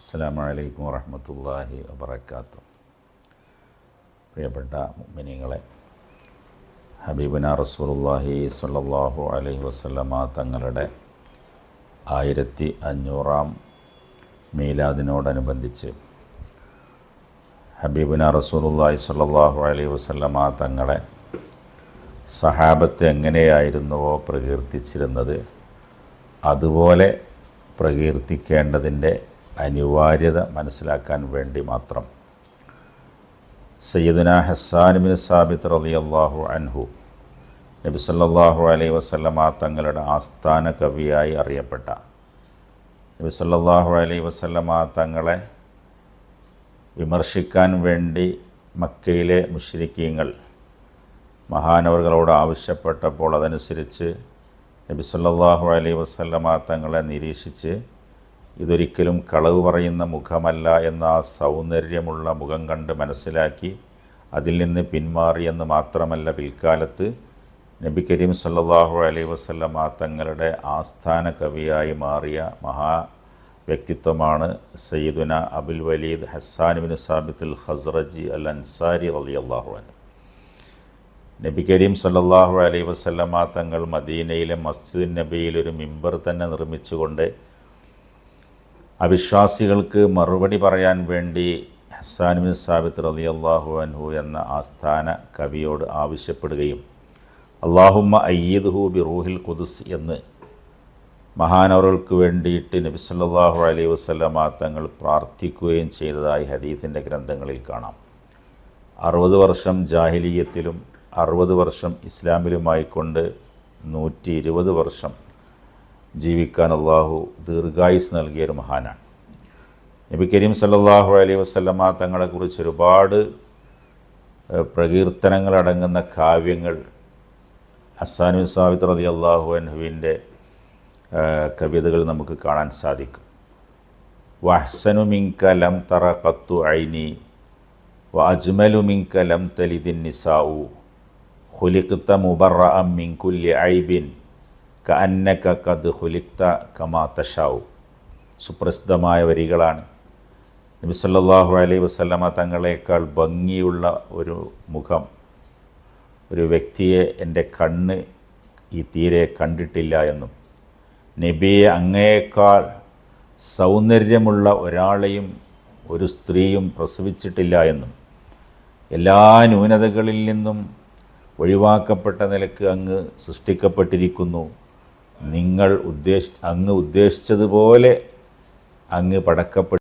അസ്സലാമു അലൈക്കും വറഹ്മത്തുള്ളാഹി വബറകാതുഹു. പ്രിയപ്പെട്ട മുഅ്മിനീങ്ങളെ, ഹബീബുനാ റസൂലുള്ളാഹി സ്വല്ലല്ലാഹു അലൈഹി വസല്ലമ തങ്ങളുടെ 1500-ാം മീലാദിനോടനുബന്ധിച്ച് ഹബീബുനാ റസൂലുള്ളാഹി സ്വല്ലല്ലാഹു അലൈഹി വസല്ലമ തങ്ങളെ സഹാബത്ത് എങ്ങനെയായിരുന്നുവോ പ്രകീർത്തിച്ചിരുന്നത് അതുപോലെ പ്രകീർത്തിക്കേണ്ടതിൻ്റെ അനിവാര്യത മനസ്സിലാക്കാൻ വേണ്ടി മാത്രം സയ്യിദുനാ ഹസ്സാൻ ബിൻ സാബിത്ത് റളിയല്ലാഹു അൻഹു നബി സല്ലല്ലാഹു അലൈഹി വസല്ലമ തങ്ങളുടെ ആസ്ഥാന കവിയായി അറിയപ്പെട്ട നബി സല്ലല്ലാഹു അലൈഹി വസല്ലമ തങ്ങളെ വിമർശിക്കാൻ വേണ്ടി മക്കയിലെ മുശ്രിക്കീങ്ങൾ മഹാനവറുകളോട് ആവശ്യപ്പെട്ടപ്പോൾ അതനുസരിച്ച് നബി സല്ലല്ലാഹു അലൈഹി വസല്ലമ തങ്ങളെ നിരീക്ഷിച്ച് ഇതൊരിക്കലും കളവ് പറയുന്ന മുഖമല്ല എന്ന ആ സൗന്ദര്യമുള്ള മുഖം കണ്ട് മനസ്സിലാക്കി അതിൽ നിന്ന് പിന്മാറിയെന്ന് മാത്രമല്ല, പിൽക്കാലത്ത് നബി കരീം സല്ലല്ലാഹു അലൈഹി വസല്ലമ തങ്ങളുടെ ആസ്ഥാന കവിയായി മാറിയ വ്യക്തിത്വമാണ് സയ്യിദുന അബുൽ വലീദ് ഹസ്സാൻ ബിൻ സാബിത്ത് അൽ ഖസ്റജി അൽ അൻസാരി റളിയല്ലാഹു അൻഹു. നബി കരീം സല്ലല്ലാഹു അലൈഹി വസല്ലമ തങ്ങൾ മദീനയിലെ മസ്ജിദുൻ നബിയിൽ ഒരു മിമ്പർ തന്നെ നിർമ്മിച്ചുകൊണ്ട് അവിശ്വാസികൾക്ക് മറുപടി പറയാൻ വേണ്ടി ഹസ്സാൻ ബിൻ സാബിത്ത് റളിയല്ലാഹു അൻഹു എന്ന ആസ്ഥാന കവിയോട് ആവശ്യപ്പെടുകയും അല്ലാഹുമ്മ അയ്യിദ്ഹു ബി റൂഹിൽ ഖുദ്സ് എന്ന് മഹാനവറുകൾക്ക് വേണ്ടിയിട്ട് നബി സല്ലല്ലാഹു അലൈഹി വസല്ലമ തങ്ങൾ പ്രാർത്ഥിക്കുകയും ചെയ്തതായി ഹദീസിൻ്റെ ഗ്രന്ഥങ്ങളിൽ കാണാം. 60 വർഷം ജാഹിലിയ്യത്തിലും 60 വർഷം ഇസ്ലാമിലുമായിക്കൊണ്ട് 120 വർഷം ജീവിക്കാൻ അള്ളാഹു ദീർഘായുസ് നൽകിയൊരു മഹാനാണ്. നബി കരീം സല്ലല്ലാഹു അലൈഹി വസല്ലമ തങ്ങളെക്കുറിച്ച് ഒരുപാട് പ്രകീർത്തനങ്ങളടങ്ങുന്ന കാവ്യങ്ങൾ ഹസ്സാൻ ബിൻ സാബിത്ത് റളിയല്ലാഹു അൻഹുവിൻ്റെ കവിതകൾ നമുക്ക് കാണാൻ സാധിക്കും. വഹ്സനു മിൻക ലം തറ ഖത്തു ഐനി വഅജ്മലു മിൻക ലം തലിദിൻ നിസാഉ ഖുലിഖ്ത മുബറഅൻ മിൻ കുല്ലി ഐബിൻ കഅന്നക ഖദ് ഖുലിഖ്ത കമാ തശാഉ. സുപ്രസിദ്ധമായ വരികളാണ്. നബി സല്ലല്ലാഹു അലൈഹി വസല്ലമ തങ്ങളെക്കാൾ ഭംഗിയുള്ള ഒരു മുഖം, ഒരു വ്യക്തിയെ എൻ്റെ കണ്ണ് ഈ തീരെ കണ്ടിട്ടില്ല എന്നും നബിയെ അങ്ങയേക്കാൾ സൗന്ദര്യമുള്ള ഒരാളെയും ഒരു സ്ത്രീയും പ്രസവിച്ചിട്ടില്ല എന്നും എല്ലാ ന്യൂനതകളിൽ നിന്നും ഒഴിവാക്കപ്പെട്ട നിലക്ക് അങ്ങ് സൃഷ്ടിക്കപ്പെട്ടിരിക്കുന്നു, അങ്ങ് ഉദ്ദേശിച്ചതുപോലെ അങ്ങ് പടക്കപ്പെട്ടു